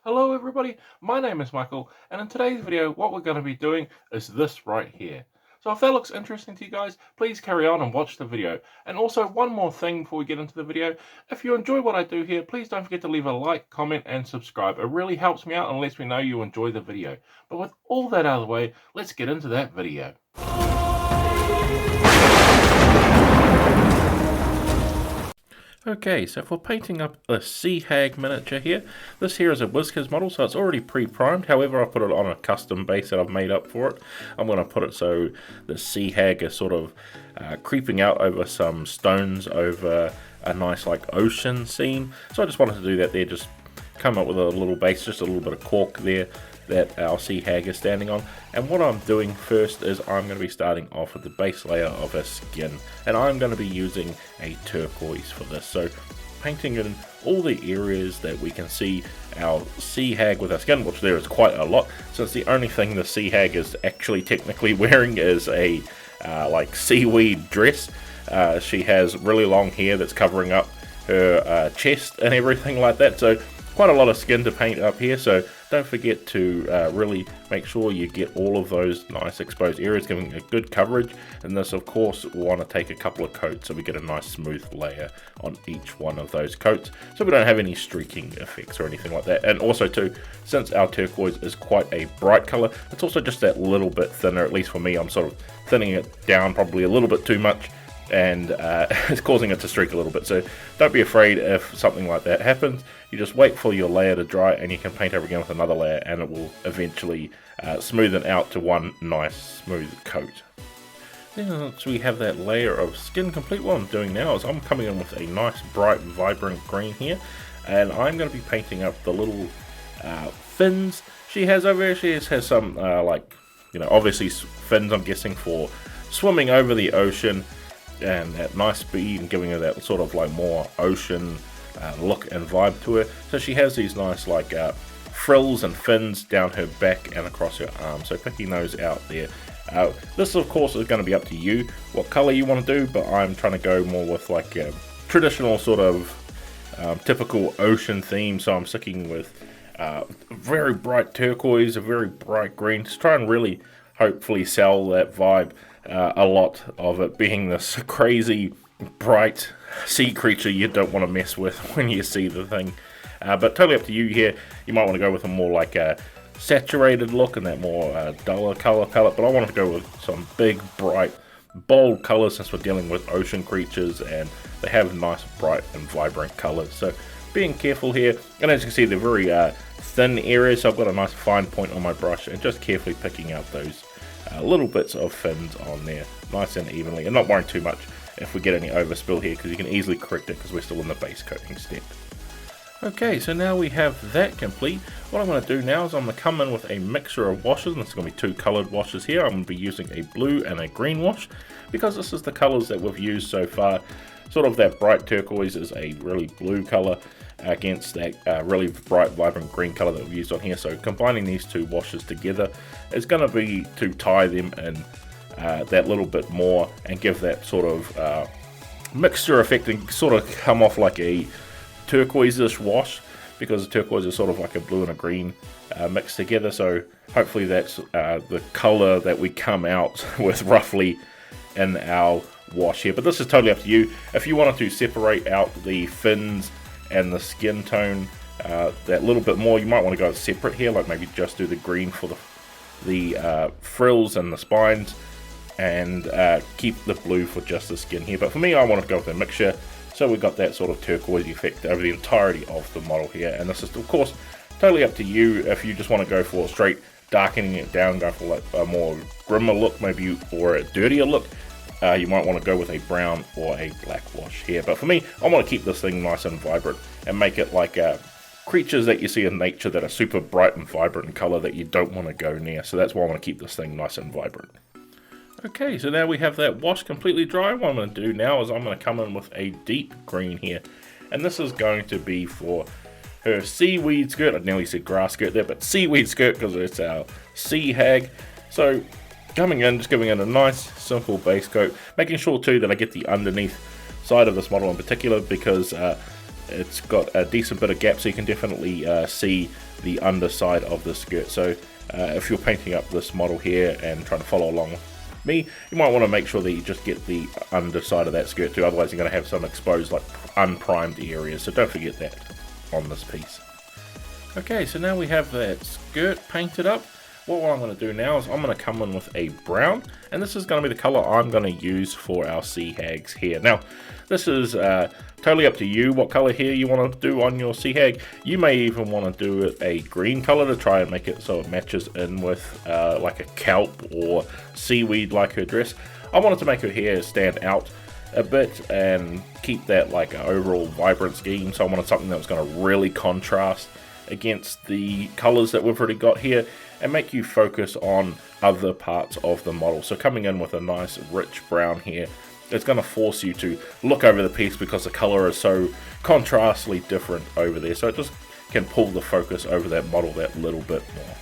Hello everybody, my name is Michael, and in today's video what we're going to be doing is this right here. So if that looks interesting to you guys, please carry on and watch the video. And also one more thing before we get into the video, if you enjoy what I do here, please don't forget to leave a like, comment and subscribe. It really helps me out and lets me know you enjoy the video. But with all that out of the way, let's get into that video. Okay, so for painting up a Sea Hag miniature here, this here is a Whiskers model, so it's already pre-primed. However, I've put it on a custom base that I've made up for it. I'm going to put it so the Sea Hag is sort of creeping out over some stones over a nice like ocean scene. So I just wanted to do that there, just come up with a little base, just a little bit of cork there that our Sea Hag is standing on. And what I'm doing first is I'm going to be starting off with the base layer of her skin, and I'm going to be using a turquoise for this, so painting in all the areas that we can see our Sea Hag with her skin, which there is quite a lot, since the only thing the Sea Hag is actually technically wearing is a like seaweed dress. She has really long hair that's covering up her chest and everything like that, so quite a lot of skin to paint up here. So don't forget to really make sure you get all of those nice exposed areas, giving a good coverage. And this, of course, we'll want to take a couple of coats so we get a nice smooth layer on each one of those coats, so we don't have any streaking effects or anything like that. And also too, since our turquoise is quite a bright color, it's also just that little bit thinner. At least for me, I'm sort of thinning it down probably a little bit too much, and it's causing it to streak a little bit. So don't be afraid if something like that happens. You just wait for your layer to dry and you can paint over again with another layer, and it will eventually smoothen out to one nice smooth coat. Then once we have that layer of skin complete, what I'm doing now is I'm coming in with a nice bright vibrant green here, and I'm going to be painting up the little fins she has over here. She has some like, you know, obviously fins, I'm guessing, for swimming over the ocean and at nice speed, and giving her that sort of like more ocean look and vibe to her. So she has these nice like frills and fins down her back and across her arm, so picking those out there. This of course is going to be up to you what color you want to do, but I'm trying to go more with like a traditional sort of typical ocean theme, so I'm sticking with very bright turquoise, a very bright green, to try and really hopefully sell that vibe. A lot of it being this crazy bright sea creature you don't want to mess with when you see the thing. But totally up to you here. You might want to go with a more like a saturated look and that more duller color palette, but I wanted to go with some big, bright, bold colors since we're dealing with ocean creatures and they have nice, bright and vibrant colors. So being careful here, and as you can see, they're very thin areas, so I've got a nice fine point on my brush and just carefully picking out those little bits of fins on there, nice and evenly, and not worrying too much if we get any overspill here, because you can easily correct it because we're still in the base coating step. Okay, so now we have that complete. What I'm going to do now is I'm going to come in with a mixture of washes, and it's going to be two coloured washes here. I'm going to be using a blue and a green wash, because this is the colours that we've used so far. Sort of that bright turquoise is a really blue colour against that really bright vibrant green color that we've used on here, so combining these two washes together is going to be to tie them in that little bit more and give that sort of mixture effect and sort of come off like a turquoise-ish wash, because the turquoise is sort of like a blue and a green mixed together. So hopefully that's the color that we come out with roughly in our wash here, but this is totally up to you. If you wanted to separate out the fins and the skin tone that little bit more, you might want to go separate here, like maybe just do the green for the frills and the spines, and keep the blue for just the skin here. But for me, I want to go with a mixture, so we got that sort of turquoise effect over the entirety of the model here. And this is of course totally up to you. If you just want to go for straight darkening it down, go for like a more grimmer look maybe, or a dirtier look, you might want to go with a brown or a black wash here. But for me, I want to keep this thing nice and vibrant and make it like creatures that you see in nature that are super bright and vibrant in color that you don't want to go near. So that's why I want to keep this thing nice and vibrant. Okay, so now we have that wash completely dry. What I'm going to do now is I'm going to come in with a deep green here, and this is going to be for her seaweed skirt. I nearly said grass skirt there, but seaweed skirt because it's our Sea Hag. So coming in, just giving it a nice simple base coat, making sure too that I get the underneath side of this model in particular, because it's got a decent bit of gap, so you can definitely see the underside of the skirt. So if you're painting up this model here and trying to follow along with me, you might want to make sure that you just get the underside of that skirt too, otherwise you're going to have some exposed, like unprimed areas, so don't forget that on this piece. Okay, so now we have that skirt painted up. What I'm going to do now is I'm going to come in with a brown, and this is going to be the color I'm going to use for our Sea Hags here. Now, this is totally up to you what color here you want to do on your Sea Hag. You may even want to do it a green color to try and make it so it matches in with like a kelp or seaweed like her dress. I wanted to make her hair stand out a bit and keep that like overall vibrant scheme, so I wanted something that was going to really contrast against the colors that we've already got here and make you focus on other parts of the model. So coming in with a nice rich brown here, it's going to force you to look over the piece because the color is so contrastly different over there, so it just can pull the focus over that model that little bit more.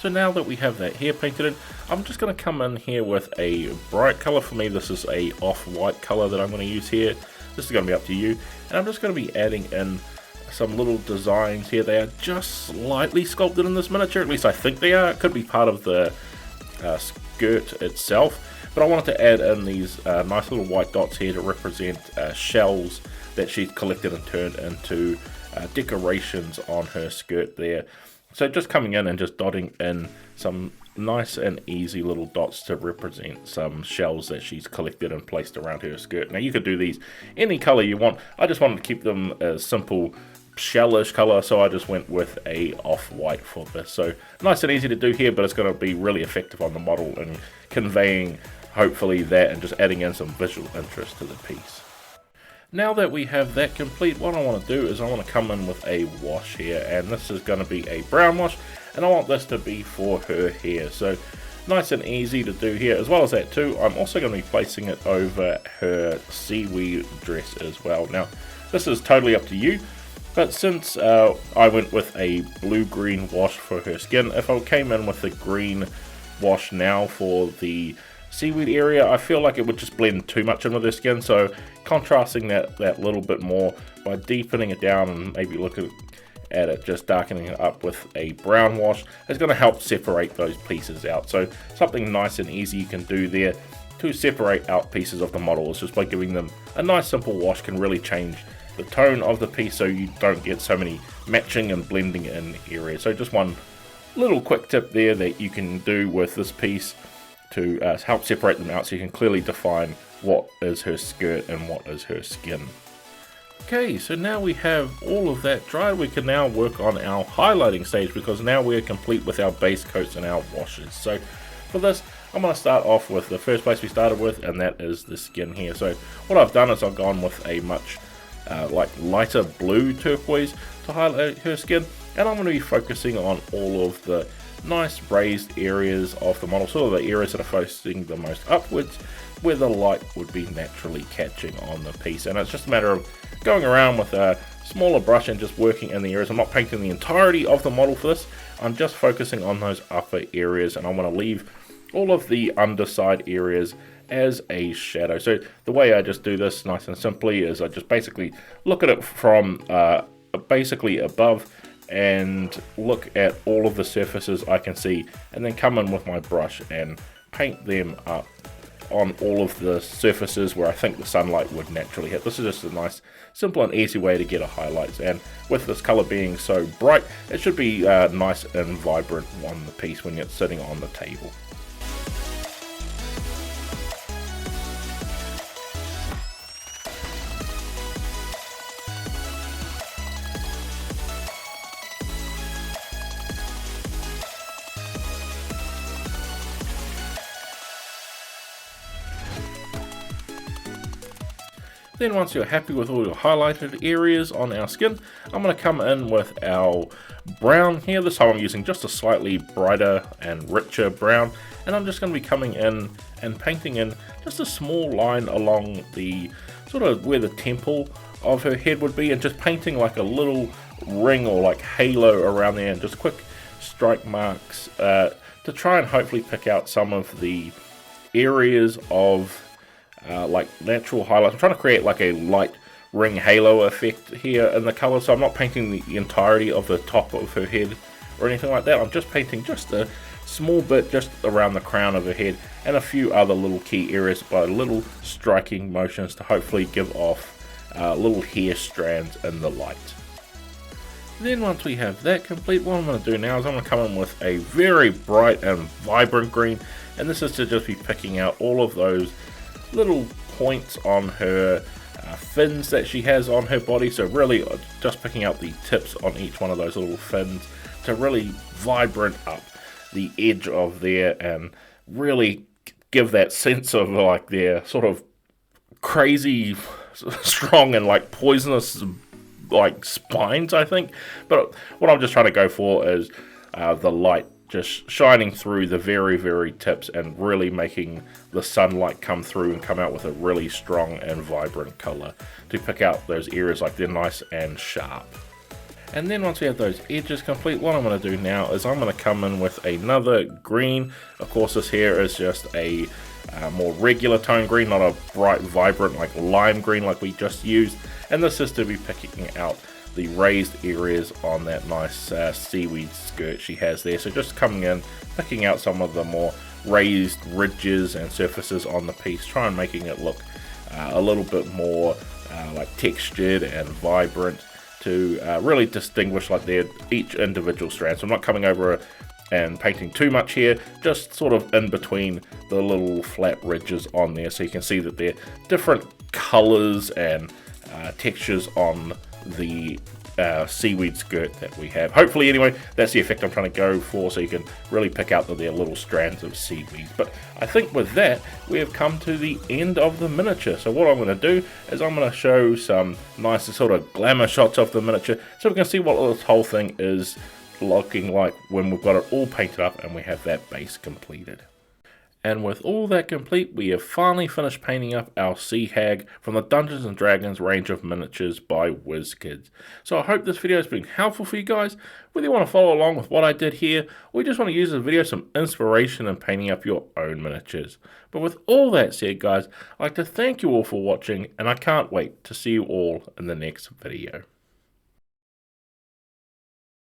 So now that we have that hair painted in, I'm just going to come in here with a bright color. For me, this is a off-white color that I'm going to use here. This is going to be up to you, and I'm just going to be adding in some little designs here. They are just slightly sculpted in this miniature, at least I think they are. It could be part of the skirt itself, but I wanted to add in these nice little white dots here to represent shells that she's collected and turned into decorations on her skirt there. So just coming in and just dotting in some nice and easy little dots to represent some shells that she's collected and placed around her skirt. Now you could do these any color you want. I just wanted to keep them as simple shellish color, so I just went with a off-white for this. So nice and easy to do here, but it's going to be really effective on the model and conveying hopefully that and just adding in some visual interest to the piece. Now that we have that complete, what I want to do is I want to come in with a wash here, and this is going to be a brown wash, and I want this to be for her hair. So nice and easy to do here. As well as that too, I'm also going to be placing it over her seaweed dress as well. Now this is totally up to you, but since I went with a blue-green wash for her skin, if I came in with a green wash now for the seaweed area, I feel like it would just blend too much in with her skin, so contrasting that little bit more by deepening it down and maybe looking at it, just darkening it up with a brown wash is going to help separate those pieces out. So something nice and easy you can do there to separate out pieces of the model is just by giving them a nice simple wash can really change the tone of the piece so you don't get so many matching and blending in areas. So just one little quick tip there that you can do with this piece to help separate them out so you can clearly define what is her skirt and what is her skin. Okay, so now we have all of that dried, we can now work on our highlighting stage because now we're complete with our base coats and our washes. So for this, I'm going to start off with the first place we started with, and that is the skin here. So what I've done is I've gone with a much like lighter blue turquoise to highlight her skin, and I'm going to be focusing on all of the nice raised areas of the model, sort of the areas that are facing the most upwards, where the light would be naturally catching on the piece. And it's just a matter of going around with a smaller brush and just working in the areas. I'm not painting the entirety of the model for this, I'm just focusing on those upper areas, and I want to leave all of the underside areas as a shadow. So the way I just do this nice and simply is I just basically look at it from basically above and look at all of the surfaces I can see, and then come in with my brush and paint them up on all of the surfaces where I think the sunlight would naturally hit. This is just a nice, simple and easy way to get a highlight, and with this color being so bright, it should be nice and vibrant on the piece when it's sitting on the table. Then once you're happy with all your highlighted areas on our skin, I'm going to come in with our brown here. This time I'm using just a slightly brighter and richer brown, and I'm just going to be coming in and painting in just a small line along the sort of where the temple of her head would be, and just painting like a little ring or like halo around there, and just quick strike marks to try and hopefully pick out some of the areas of like natural highlights. I'm trying to create like a light ring halo effect here in the colour, so I'm not painting the entirety of the top of her head or anything like that. I'm just painting just a small bit just around the crown of her head and a few other little key areas by little striking motions to hopefully give off little hair strands in the light. Then once we have that complete, what I'm going to do now is I'm going to come in with a very bright and vibrant green, and this is to just be picking out all of those little points on her fins that she has on her body. So really just picking out the tips on each one of those little fins to really vibrant up the edge of there and really give that sense of like their sort of crazy strong and like poisonous like spines, I think. But what I'm just trying to go for is the light just shining through the very, very tips and really making the sunlight come through and come out with a really strong and vibrant color to pick out those areas like they're nice and sharp. And then once we have those edges complete, what I'm going to do now is I'm going to come in with another green. Of course, this here is just a more regular tone green, not a bright, vibrant like lime green like we just used. And this is to be picking out the raised areas on that nice seaweed skirt she has there. So just coming in, picking out some of the more raised ridges and surfaces on the piece, try and making it look a little bit more like textured and vibrant to really distinguish like each individual strand. So I'm not coming over and painting too much here, just sort of in between the little flat ridges on there, so you can see that they're different colors and textures on the seaweed skirt that we have. Hopefully, anyway, that's the effect I'm trying to go for, so you can really pick out that they're little strands of seaweed. But I think with that, we have come to the end of the miniature. So what I'm going to do is I'm going to show some nice sort of glamour shots of the miniature, so we can see what this whole thing is looking like when we've got it all painted up and we have that base completed. And with all that complete, we have finally finished painting up our Sea Hag from the Dungeons & Dragons range of miniatures by WizKids. So I hope this video has been helpful for you guys, whether you want to follow along with what I did here, or you just want to use this video as some inspiration in painting up your own miniatures. But with all that said, guys, I'd like to thank you all for watching, and I can't wait to see you all in the next video.